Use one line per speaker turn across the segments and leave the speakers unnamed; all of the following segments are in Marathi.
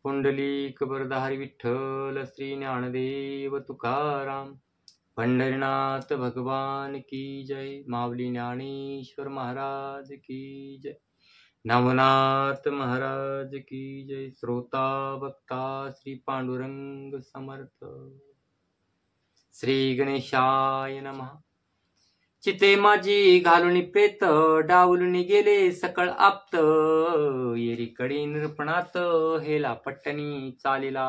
पुंडलिक वरदाहरी विठ्ठल श्री ज्ञानदेव तुकाराम. पंढरीनाथ भगवान की जय. माऊली ज्ञानेश्वर महाराज की जय. नवनाथ महाराज की जय. श्रोता भक्ता श्री पांडुरंग समर्थ. श्री गणेशाय नमः. चिते माझी घालून प्रेत, डावलून गेले सकळ आप्त. येरीकडे निरपणात हेला पट्टणी चालिला.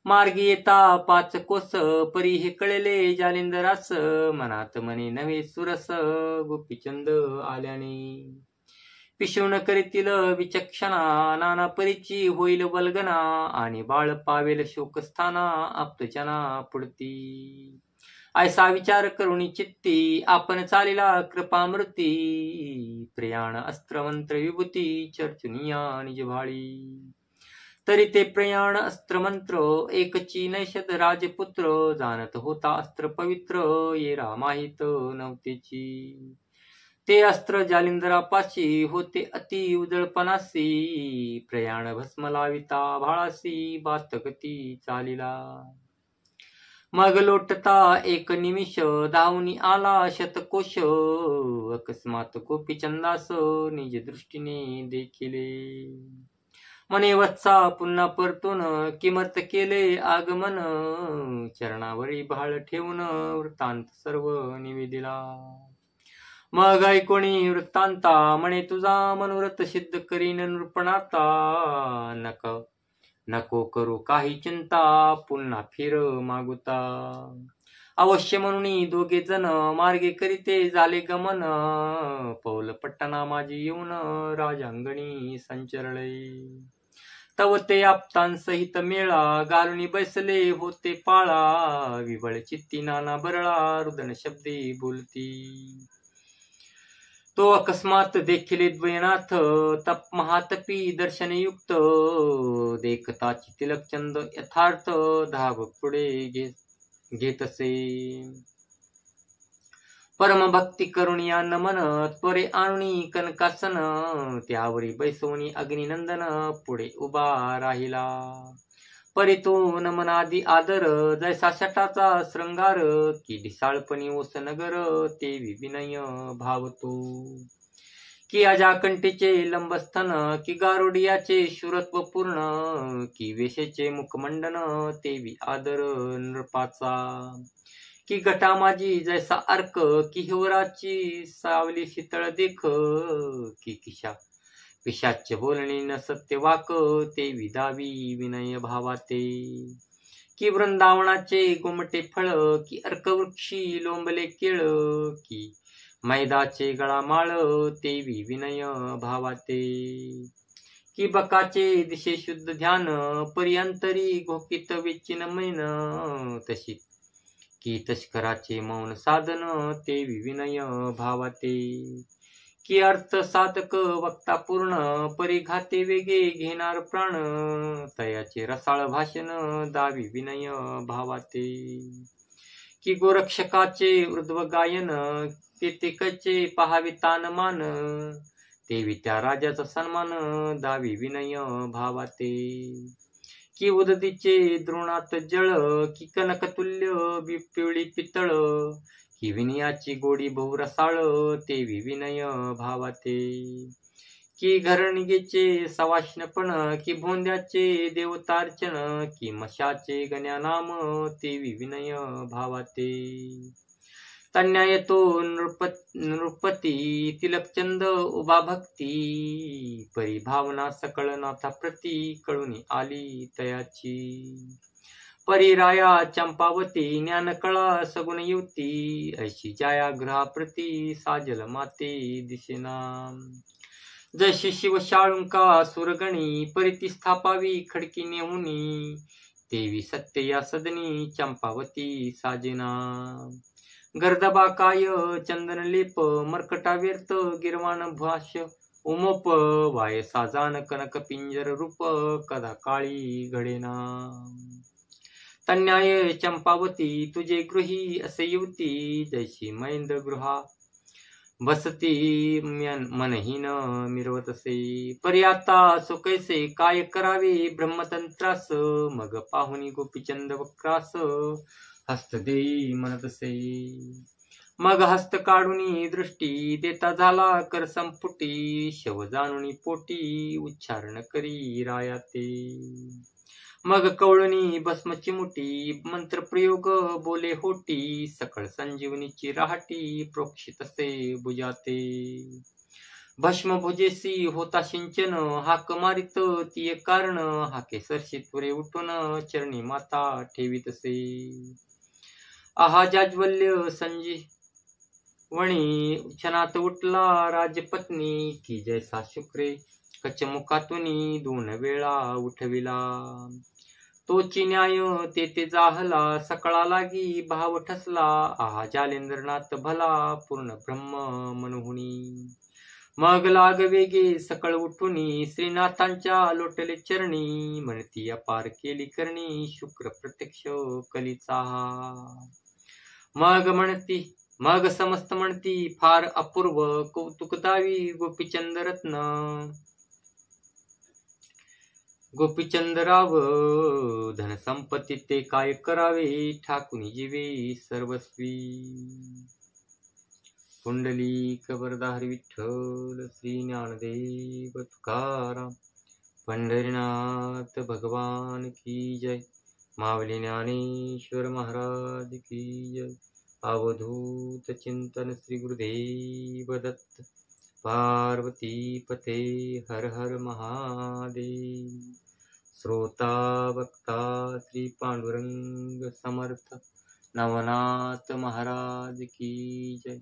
मार्गी येता 5 कोस, परी हे कळले जालिंदरास. मनात मने नवे सुरस, गोपीचंद आल्याने. पिशवण करीतील विचक्षणा, नाना परीची होईल वल्गना. आणि बाळ पावेल शोकस्थाना, आप्तजना पुढती. ऐसा विचार करुणी चित्ती, आपण चालिला कृपामृती. प्रयाण अस्त्रमंत्र विभूती, चर्चुनिया निजभाळी. तरी ते प्रयाण अस्त्रमंत्र, एकची नैषध राजपुत्र. जाणत होता अस्त्र पवित्र, येरा माहित नव्हतेची. ते अस्त्र जालिंदरापाशी होते अति उजळपणासी. प्रयाण भस्म लाविता भाळासी, बातगती चालिला. मग लोटता एक निमिष, धावून आला शतकोश. अकस्मात गोपीचंदास निज दृष्टीने देखिले. मने वत्सा पुन्हा परतून, किमर्थ केले आगमन. चरणावरी भाळ ठेवून, वृत्तांत सर्व निवेदिला. मग ऐकोणी वृत्तांता, म्हणे तुझा मनोरथ सिद्ध करीन नृपणाता. नको करू काही चिंता, पुन्हा फिर मागुता. अवश्य म्हणून दोघे जण, मार्गे करीते झाले गमन. पौल पट्टणा माझी येऊन, राजांगणी संचरळे. तव ते आप्तांसहित मेळा, घालून बैसले होते पाळा. विबळ चित्ती नाना बरळा, रुदन शब्दे बोलती. तो अकस्मात देखिले द्वयनाथ, तप महातपी दर्शनयुक्त. देखताची तिलकचंद यथार्थ, धाव पुढे घेतसे. परम भक्ती करुणिया नमन, त्वरे आणुनी कनकासन. त्यावरी बैसवणी अग्निनंदन, पुढे उभा राहिला. परी तो नमनादी आदर, जैसा शटाचा श्रंगार. की ढिसाळपणी ओस नगर, तेवी विनय भावतो. की अजाकंठीचे लंबस्थन, की गारुडियाचे शूरत्व पूर्ण. की वेशेचे मुखमंडन, तेवी आदर नृपाचा. की घटा माझी जैसा अर्क, की हिवराची सावली शीतळ देख. की पिशाच्य बोलणे न सत्य वाक, ते विदावी विनय भावाते. की वृंदावनाचे गोमटे फळ, की अर्कवृक्षी लोंबले केळ. की मैदाचे गळा माळ, तेवी विनय भावाते. की बकाचे दिशे शुद्ध ध्यान, पर्यंतरी घोकित विचिन मैन. तशी की तस्कराचे मौन साधन, तेवी विनय भावाते. की अर्थ साधक वक्ता पूर्ण, परिघाते वेगे घेणार प्राण. तयाचे रसाळ भाषण, दावी विनय भावाते. की गोरक्षकाचे ऊर्ध्व गायन, तेकचे पहावे तान मान. तेवी त्या राजाचा सन्मान, दावी विनय भावाते. की उदतीचे द्रोणात जळ, की कनकतुल्य पिवळी पितळ. की विनयाची गोडी बहुरसाळ, तेवी विनय भावाते. की घरणिगेचे सवाष्णपण, की भोंद्याचे देवतार्चन. की मशाचे गण्या नाम, तेवी विनय भावाते. तन्या येतो नृपती, तिलकचंद उभा भक्ती. परिभावना सकळ नाथा प्रती, कळून आली तयाची. परिराया चंपावती, ज्ञानकळा सगुण युती. ऐशी जाया गृहाप्रती, साजल माते दिसेना. जशी शिवशाळुंका सुरगणी, परिती स्थापावी खडकी नेहुनी. तेवी सत्य या सदनी, चंपावती साजेना. गर्दबा काय चंदन लेप, मर्कटा व्यर्थ गिरवाण भाष्य उमोप. वाय साजान कनक पिंजर रूप, कदा काळी घडेना. तन्याय चंपावती, तुझे गृही असे युती. जैशी मैंद गृहा बसती मनहीन मिरवतसे. परी आता सो कैसे काय करावे ब्रह्मतंत्रास. मग पाहुनी गोपीचंद वक्रास हस्त देई म्हणतसे. मग हस्त काढुनी दृष्टी देता झाला कर संपुटी. शव जाणुनी पोटी उच्चारण करी राया ते. मग कवळणी भस्म चिमुटी मंत्र प्रयोग बोले होटी. सकळ संजीवनीची राहटी प्रोक्षित असे बुजाते. भस्म भुजेसी होता सिंचन हाक मारित ती एक कारण. हाके सरशी त्वरे उठून चरणी माता ठेवीतसे. आहा जाज्वल्य संजीवणी क्षणात उठला राजपत्नी. की जैसा शुक्रे कचमुखातुनी 2 वेळा उठविला. तोची न्याय तेथे जाहला सकळा लागी भाव ठसला. आहा जालेंद्रनाथ भला पूर्ण ब्रह्म मनहुनी. मग लाग वेगे सकळ उठुनी श्रीनाथांच्या लोटले चरणी. म्हणती अपार केली करणी शुक्र प्रत्यक्ष कलीचा. मग समस्त म्हणती फार अपूर्व कौतुक दावी गोपीचंद रत्न. गोपीचंदराव धनसंपत्ती ते काय करावे ठाकुनी जीवे सर्वस्वी. पुंडलिक वरदाहरी विठ्ठल श्री ज्ञानदेव तुकाराम. पंढरीनाथ भगवान की जय. माऊली ज्ञानेश्वर महाराज की जय. अवधूत चिंतन श्री गुरुदेव दत्त. पार्वती पते हर हर महादेव. श्रोता वक्ता श्री पांडुरंग समर्थ. नवनाथ महाराज की जय.